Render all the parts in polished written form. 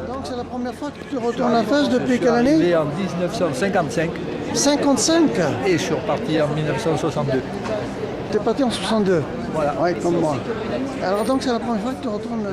Donc c'est la première fois que tu retournes à Fès depuis quelle année? Arrivé en 1955 55. et je suis reparti en 1962. T'es parti en 62. Voilà. Oui, comme moi. Alors donc c'est la première fois que tu retournes.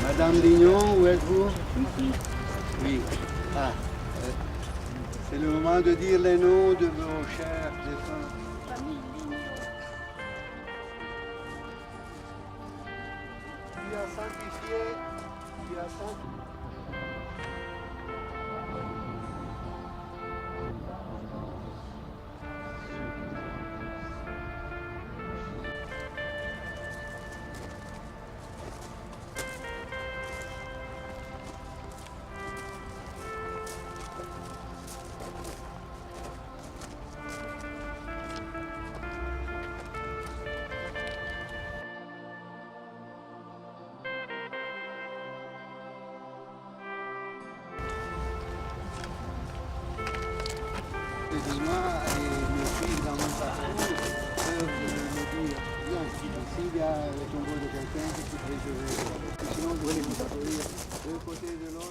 Madame Lignon, où êtes-vous? Oui. Ah, c'est le moment de dire les noms de vos chers défunts. Qui a sanctifié? Qui a sanctifié? Excusez-moi, et mes filles dans mon parcours peuvent me dire, bien, s'il y a le tombeau de quelqu'un, c'est tout préservé. Sinon, vous allez vous accueillir d'un côté et de l'autre.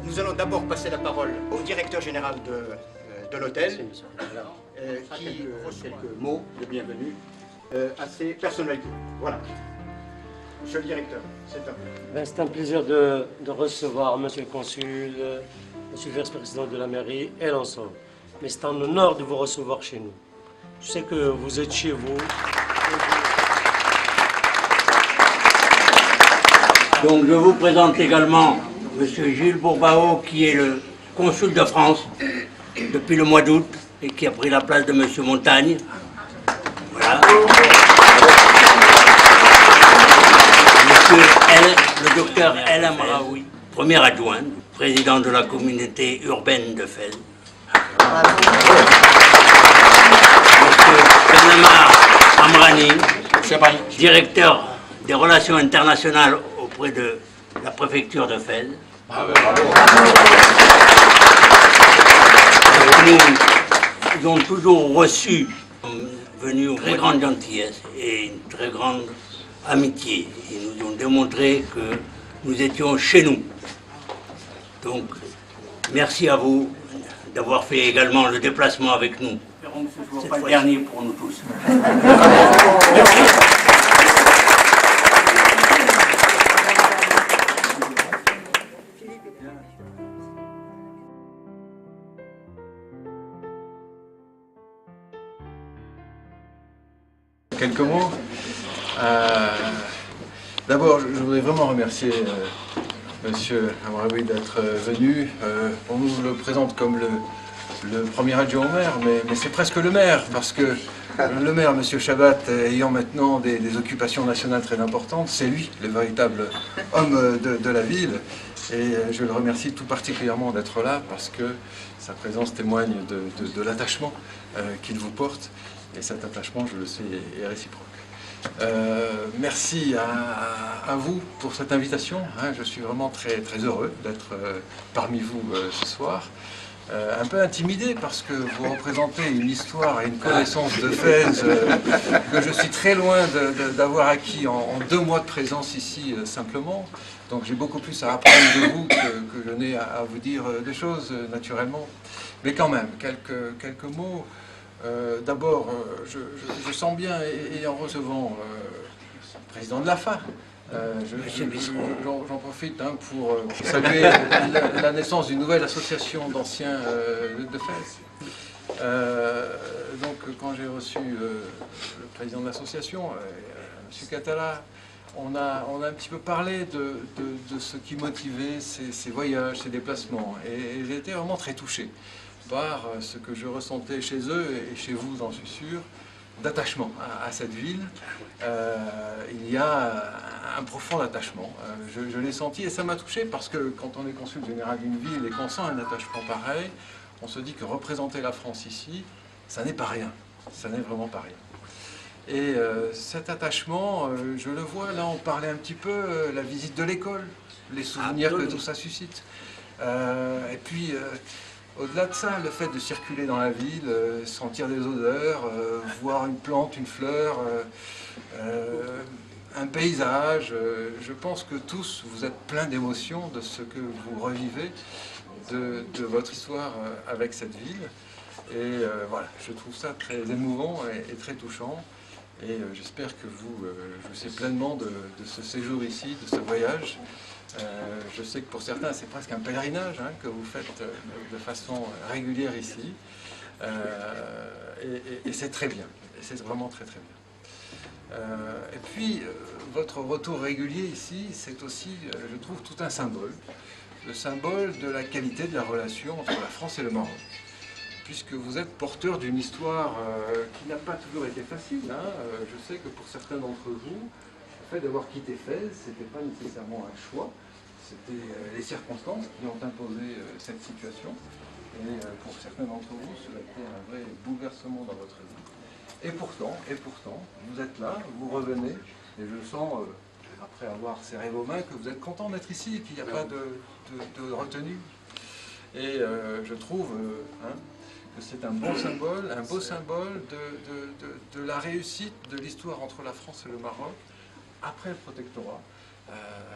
Nous allons d'abord passer la parole au directeur général de l'hôtel, qui reçoit quelques mots de bienvenue à ces personnalités. Voilà. Monsieur le directeur, c'est à vous. C'est un plaisir de recevoir Monsieur le Consul, Monsieur le Vice-président de la mairie et l'ensemble. Mais c'est un honneur de vous recevoir chez nous. Je sais que vous êtes chez vous. Donc je vous présente également Monsieur Gilles Bourbao, qui est le consul de France depuis le mois d'août et qui a pris la place de Monsieur Montagne. Voilà. Monsieur le docteur El Amraoui, premier adjoint, président de la communauté urbaine de Fès. Monsieur Benamar Amrani, directeur des relations internationales auprès de la préfecture de Fès. Nous ont toujours reçu, venus une très grande gentillesse et une très grande amitié. Ils nous ont démontré que nous étions chez nous. Donc, merci à vous d'avoir fait également le déplacement avec nous. Espérons que ce ne soit pas le dernier pour nous tous. Quelques mots. D'abord, je voudrais vraiment remercier Monsieur Amraoui d'être venu. On nous le présente comme le premier adjoint au maire, mais c'est presque le maire, parce que le maire, M. Chabat, ayant maintenant des occupations nationales très importantes, c'est lui le véritable homme de la ville. Et je le remercie tout particulièrement d'être là, parce que sa présence témoigne de l'attachement qu'il vous porte. Et cet attachement, je le sais, est réciproque. Merci à vous pour cette invitation. Je suis vraiment très, très heureux d'être parmi vous ce soir. Un peu intimidé parce que vous représentez une histoire et une connaissance de Fès que je suis très loin d'avoir acquis en 2 mois de présence ici simplement. Donc j'ai beaucoup plus à apprendre de vous que je n'ai à vous dire des choses naturellement. Mais quand même, quelques mots. D'abord, je sens bien, et en recevant le président de l'AFA, j'en profite pour saluer la naissance d'une nouvelle association d'anciens de Fès. Donc, quand j'ai reçu le président de l'association, M. Catala, on a un petit peu parlé de ce qui motivait ces voyages, ces déplacements. Et j'ai été vraiment très touché par ce que je ressentais chez eux et chez vous, j'en suis sûr, d'attachement à cette ville. Il y a un profond attachement. Je l'ai senti et ça m'a touché parce que quand on est consul général d'une ville et qu'on sent un attachement pareil, on se dit que représenter la France ici, ça n'est pas rien. Ça n'est vraiment pas rien. Et cet attachement, je le vois, là on parlait un petit peu, la visite de l'école, les souvenirs que tout ça suscite. Et puis, au-delà de ça, le fait de circuler dans la ville, sentir des odeurs, voir une plante, une fleur, un paysage, je pense que tous, vous êtes pleins d'émotions de ce que vous revivez de votre histoire avec cette ville. Et voilà, je trouve ça très émouvant et très touchant. Et j'espère que vous jouissez pleinement de ce séjour ici, de ce voyage. Je sais que pour certains, c'est presque un pèlerinage que vous faites de façon régulière ici. Et c'est très bien. Et c'est vraiment très très bien. Et puis, votre retour régulier ici, c'est aussi, je trouve, tout un symbole. Le symbole de la qualité de la relation entre la France et le Maroc. Puisque vous êtes porteur d'une histoire qui n'a pas toujours été facile. Je sais que pour certains d'entre vous, le fait d'avoir quitté Fès, ce n'était pas nécessairement un choix, c'était les circonstances qui ont imposé cette situation. Et pour certains d'entre vous, cela a été un vrai bouleversement dans votre vie. Et pourtant, vous êtes là, vous revenez, et je sens, après avoir serré vos mains, que vous êtes content d'être ici et qu'il n'y a pas de retenue. Et je trouve que c'est un bon symbole, un beau symbole de la réussite de l'histoire entre la France et le Maroc après le protectorat.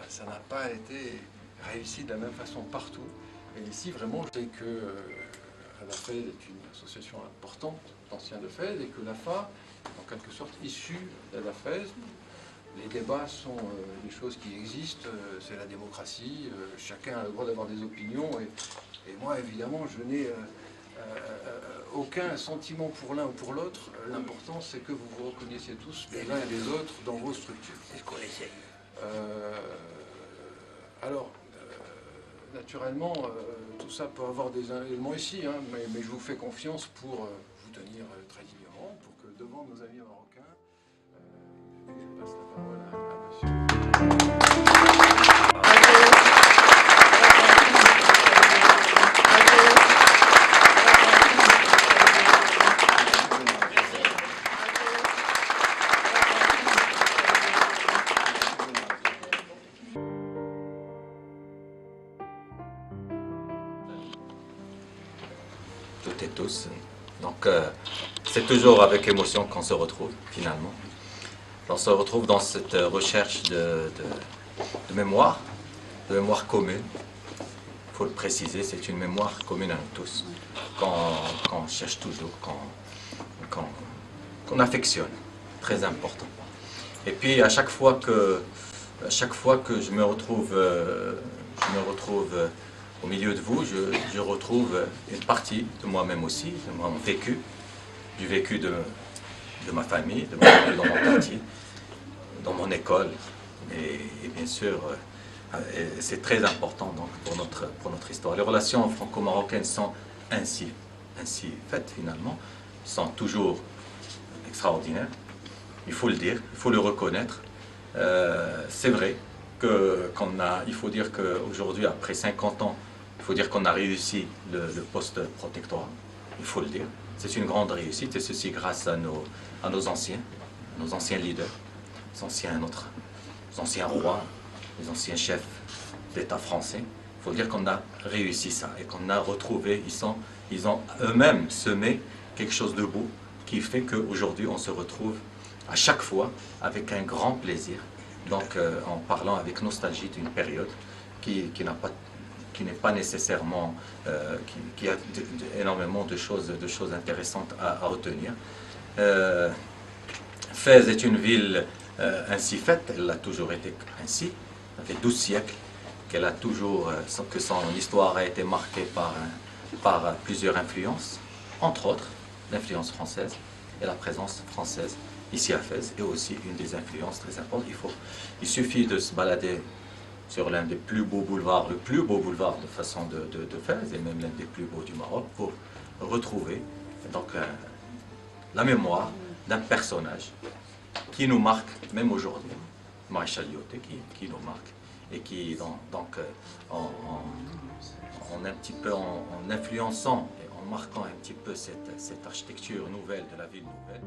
Ça n'a pas été réussi de la même façon partout. Et ici, vraiment, je sais que la FED est une association importante d'anciens de FED et que l'AFA, en quelque sorte, issue de la FED. Les débats sont des choses qui existent, c'est la démocratie, chacun a le droit d'avoir des opinions. Et moi, évidemment, je n'ai aucun sentiment pour l'un ou pour l'autre. L'important, c'est que vous vous reconnaissiez tous les uns et les autres dans vos structures. C'est ce qu'on essaie. Alors, naturellement, tout ça peut avoir des éléments ici, mais je vous fais confiance pour vous tenir très dignement, pour que devant nos amis marocains, je passe la parole à monsieur. Toutes et tous. Donc, c'est toujours avec émotion qu'on se retrouve, finalement. On se retrouve dans cette recherche de mémoire commune. Il faut le préciser, c'est une mémoire commune à nous tous, qu'on cherche toujours, qu'on affectionne. Très important. Et puis, à chaque fois que je me retrouve au milieu de vous, je retrouve une partie de moi-même aussi, de mon vécu, du vécu de ma famille, de mon vécu dans mon quartier, dans mon école. Et bien sûr, c'est très important donc, pour notre histoire. Les relations franco-marocaines sont ainsi ainsi faites finalement sont toujours extraordinaires. Il faut le dire, il faut le reconnaître. C'est vrai il faut dire qu'aujourd'hui, après 50 ans, il faut dire qu'on a réussi le post-protectorat. Il faut le dire. C'est une grande réussite et ceci grâce à nos anciens leaders, les anciens rois, les anciens chefs d'État français. Il faut dire qu'on a réussi ça et qu'on a retrouvé, ils ont eux-mêmes semé quelque chose de beau qui fait qu'aujourd'hui on se retrouve à chaque fois avec un grand plaisir, donc en parlant avec nostalgie d'une période qui n'est pas nécessairement, qui a énormément de choses intéressantes à retenir. Fès est une ville ainsi faite, elle a toujours été ainsi, ça fait 12 siècles qu'elle a toujours, que son histoire a été marquée par plusieurs influences, entre autres l'influence française et la présence française ici à Fès, et aussi une des influences très importantes. Il suffit de se balader sur l'un des plus beaux boulevards, le plus beau boulevard de façon de Fès, et même l'un des plus beaux du Maroc, pour retrouver donc, la mémoire d'un personnage qui nous marque, même aujourd'hui, Maréchal Lyautey, qui nous marque, et qui, donc, en influençant et en marquant un petit peu cette architecture nouvelle de la ville nouvelle.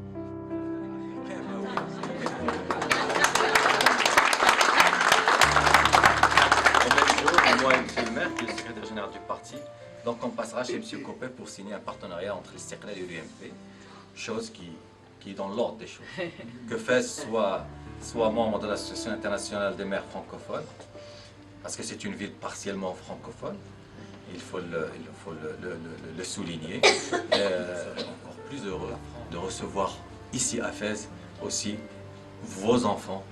Moi et M. le maire, qui est le secrétaire général du parti, donc on passera chez M. Copé pour signer un partenariat entre l'Istiqlal et l'UMP, chose qui est dans l'ordre des choses. Que Fès soit membre de l'Association internationale des maires francophones, parce que c'est une ville partiellement francophone, il faut le souligner. Encore plus heureux de recevoir ici à Fès aussi vos enfants,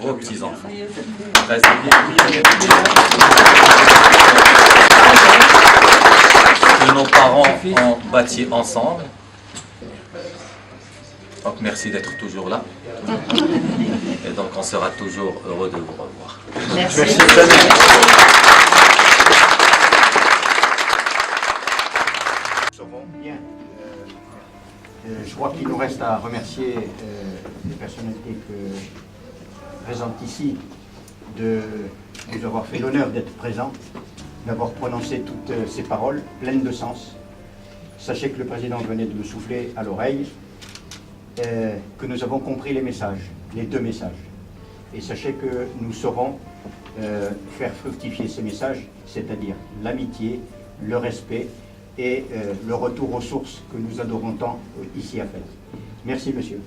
vos petits-enfants. Que nos parents ont bâti ensemble. Donc merci d'être toujours là. Et donc on sera toujours heureux de vous revoir. Merci. Bien. Je crois qu'il nous reste à remercier les personnalités présentes ici de nous avoir fait l'honneur d'être présents, d'avoir prononcé toutes ces paroles pleines de sens. Sachez que le président venait de me souffler à l'oreille, que nous avons compris les messages, les deux messages. Et sachez que nous saurons faire fructifier ces messages, c'est-à-dire l'amitié, le respect et le retour aux sources que nous adorons tant ici à Fès. Merci, monsieur.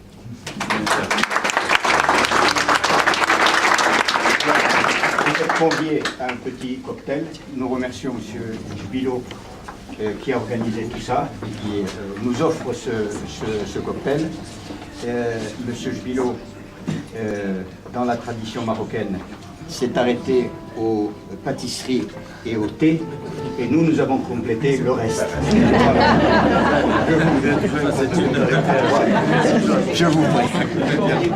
Vous êtes conviés à un petit cocktail. Nous remercions monsieur Jbilo qui a organisé tout ça et qui nous offre ce cocktail. Monsieur Jbilo, dans la tradition marocaine, s'est arrêté aux pâtisseries et au thé, et nous avons complété le reste. Je vous prie.